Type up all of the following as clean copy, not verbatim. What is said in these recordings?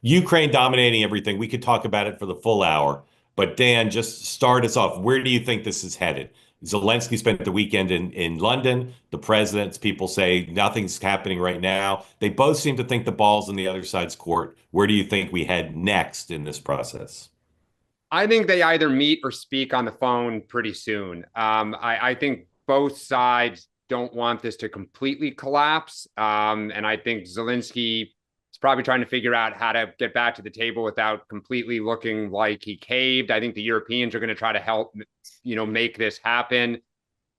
Ukraine dominating everything. We could talk about it for the full hour. But Dan, just start us off. Where do you think this is headed? Zelensky spent the weekend in London. The president's people say nothing's happening right now. They both seem to think the ball's in the other side's court. Where do you think we head next in this process? I think they either meet or speak on the phone pretty soon. I think both sides don't want this to completely collapse. And I think Zelensky is probably trying to figure out how to get back to the table without completely looking like he caved. I think the Europeans are going to try to help, make this happen.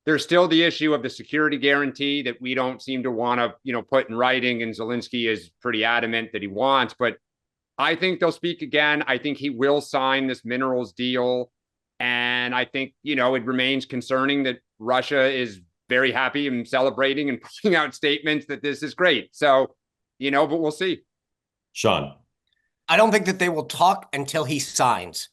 There's still the issue of the security guarantee that we don't seem to want to, put in writing. And Zelensky is pretty adamant that he wants, but I think they'll speak again. I think he will sign this minerals deal. And I think, it remains concerning that Russia is very happy and celebrating and putting out statements that this is great. So, but we'll see. Sean. I don't think that they will talk until he signs.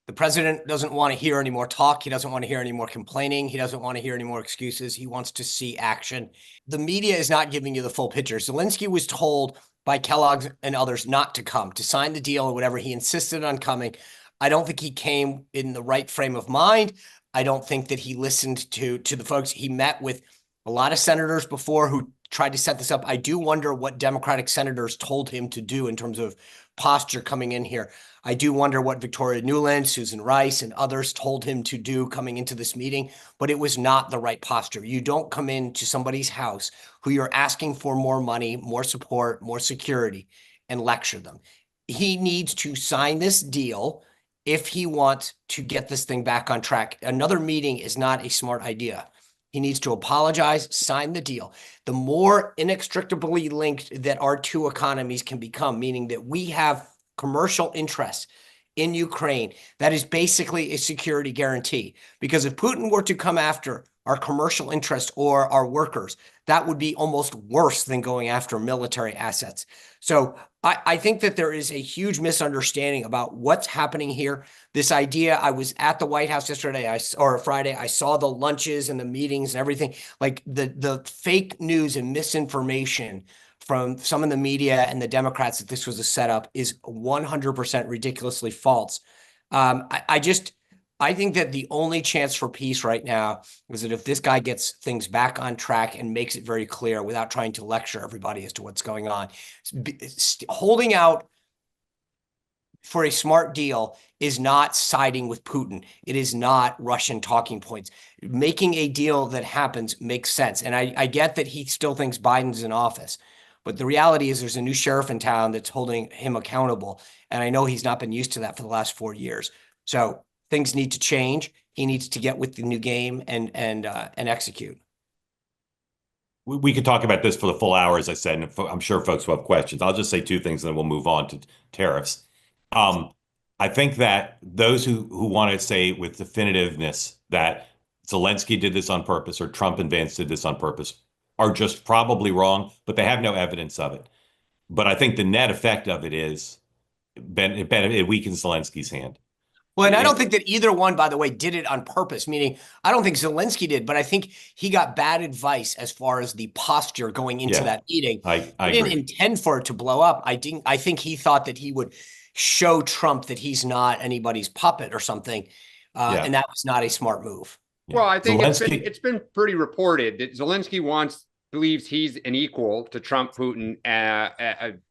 The president doesn't want to hear any more talk. He doesn't want to hear any more complaining. He doesn't want to hear any more excuses. He wants to see action. The media is not giving you the full picture. Zelensky was told by Kellogg's and others not to come, to sign the deal or whatever. He insisted on coming. I don't think he came in the right frame of mind. I don't think that he listened to the folks. He met with a lot of senators before who tried to set this up. I do wonder what Democratic senators told him to do in terms of posture coming in here. I do wonder what Victoria Nuland, Susan Rice, and others told him to do coming into this meeting, but it was not the right posture. You don't come into somebody's house who you're asking for more money, more support, more security, and lecture them. He needs to sign this deal if he wants to get this thing back on track. Another meeting is not a smart idea. He needs to apologize, sign the deal. The more inextricably linked that our two economies can become, meaning that we have commercial interests in Ukraine, that is basically a security guarantee. Because if Putin were to come after our commercial interests or our workers, that would be almost worse than going after military assets. So I think that there is a huge misunderstanding about what's happening here. This idea, I was at the White House yesterday or Friday, I saw the lunches and the meetings and everything, like the fake news and misinformation from some of the media and the Democrats that this was a setup is 100% ridiculously false. I think that the only chance for peace right now is that if this guy gets things back on track and makes it very clear without trying to lecture everybody as to what's going on, holding out for a smart deal is not siding with Putin. It is not Russian talking points. Making a deal that happens makes sense. And I get that he still thinks Biden's in office. But the reality is there's a new sheriff in town that's holding him accountable. And I know he's not been used to that for the last 4 years. So things need to change. He needs to get with the new game and execute. We could talk about this for the full hour, as I said, and I'm sure folks will have questions. I'll just say two things, and then we'll move on to tariffs. I think that those who want to say with definitiveness that Zelensky did this on purpose or Trump and Vance did this on purpose are just probably wrong, but they have no evidence of it. But I think the net effect of it is it weakens Zelensky's hand. Well, and I don't think that either one, by the way, did it on purpose, meaning I don't think Zelensky did, but I think he got bad advice as far as the posture going into that meeting. I he didn't intend for it to blow up. I think he thought that he would show Trump that he's not anybody's puppet or something, and that was not a smart move. Yeah. Well, I think it's been pretty reported that Zelensky believes he's an equal to Trump, Putin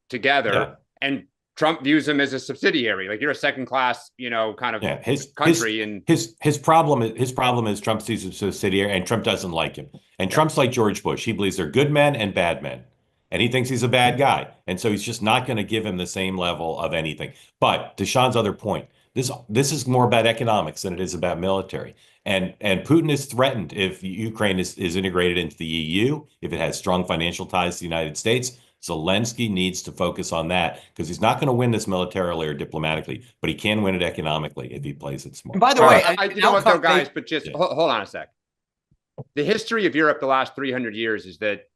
together, and Trump views him as a subsidiary, like you're a second class, kind of country. His problem is Trump sees a subsidiary, and Trump doesn't like him. And Trump's like George Bush; he believes they're good men and bad men, and he thinks he's a bad guy, and so he's just not going to give him the same level of anything. But to Sean's other point, this is more about economics than it is about military. And Putin is threatened if Ukraine is integrated into the EU, if it has strong financial ties to the United States. Zelensky needs to focus on that because he's not going to win this militarily or diplomatically, but he can win it economically if he plays it smart. And by the way, you know what, though, guys, but just hold on a sec. The history of Europe the last 300 years is that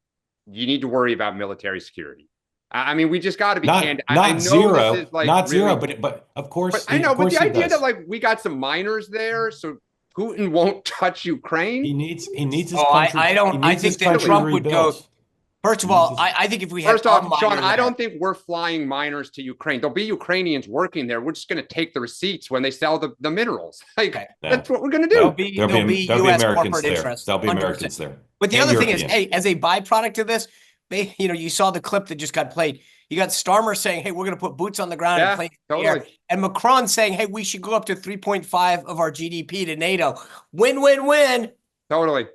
you need to worry about military security. I mean, we just got to be candid. Not zero, but of course. But I know, but the idea that we got some miners there, so Putin won't touch Ukraine. He needs his country. I think that Trump would go. First of all, I think if we had First off, our Sean, miner I there- don't think we're flying miners to Ukraine. There'll be Ukrainians working there. We're just going to take the receipts when they sell the minerals. Like, Okay. that's what we're going to do. There'll be There'll be US Americans corporate there. interests. There'll be 100%. Americans there. But the And other thing is, Europeans. hey, as a byproduct of this, you saw the clip that just got played. You got Starmer saying, hey, we're going to put boots on the ground and Yeah, play in the air. totally. And Macron saying, hey, we should go up to 3.5 of our GDP to NATO. Win, win, win. Totally.